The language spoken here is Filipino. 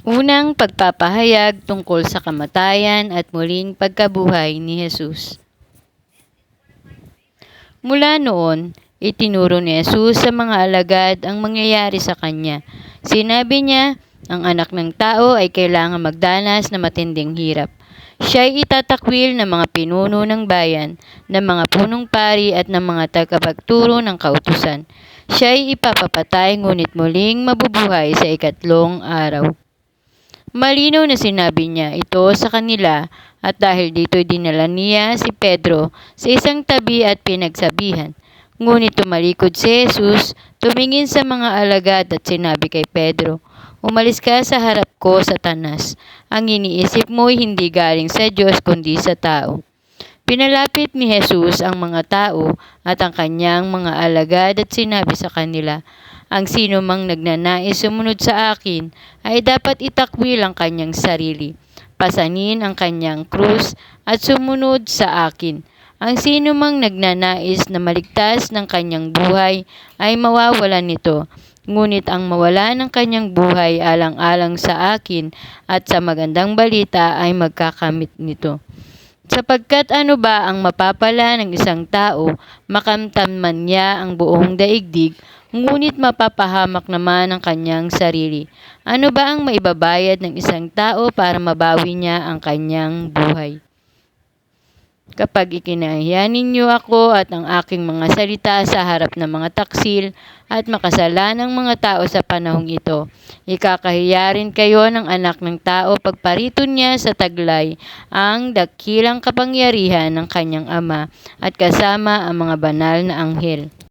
Unang pagpapahayag tungkol sa kamatayan at muling pagkabuhay ni Jesus. Mula noon, itinuro ni Jesus sa mga alagad ang mangyayari sa kanya. Sinabi niya, ang anak ng tao ay kailangang magdanas na matinding hirap. Siya ay itatakwil ng mga pinuno ng bayan, ng mga punong pari at ng mga tagapagturo ng kautusan. Siya ay ipapapatay ngunit muling mabubuhay sa ikatlong araw. Malinaw na sinabi niya ito sa kanila at dahil dito dinala niya si Pedro sa isang tabi at pinagsabihan. Ngunit tumalikod si Jesus, tumingin sa mga alagad at sinabi kay Pedro, "Umalis ka sa harap ko, Satanas. Ang iniisip mo'y hindi galing sa Diyos kundi sa tao." Pinalapit ni Jesus ang mga tao at ang kanyang mga alagad at sinabi sa kanila, "Ang sino mang nagnanais sumunod sa akin ay dapat itakwil ang kanyang sarili, pasanin ang kanyang krus at sumunod sa akin. Ang sino mang nagnanais na maligtas ng kanyang buhay ay mawawalan nito. Ngunit ang mawala ng kanyang buhay alang-alang sa akin at sa magandang balita ay magkakamit nito. Sapagkat ano ba ang mapapala ng isang tao, makamtan man niya ang buong daigdig, ngunit mapapahamak naman ang kanyang sarili? Ano ba ang maibabayad ng isang tao para mabawi niya ang kanyang buhay? Kapag ikinahiya ninyo ako at ang aking mga salita sa harap ng mga taksil at makasalanang mga tao sa panahong ito, ikakahiya rin kayo ng anak ng tao pagparito niya sa taglay ang dakilang kapangyarihan ng kanyang ama at kasama ang mga banal na anghel."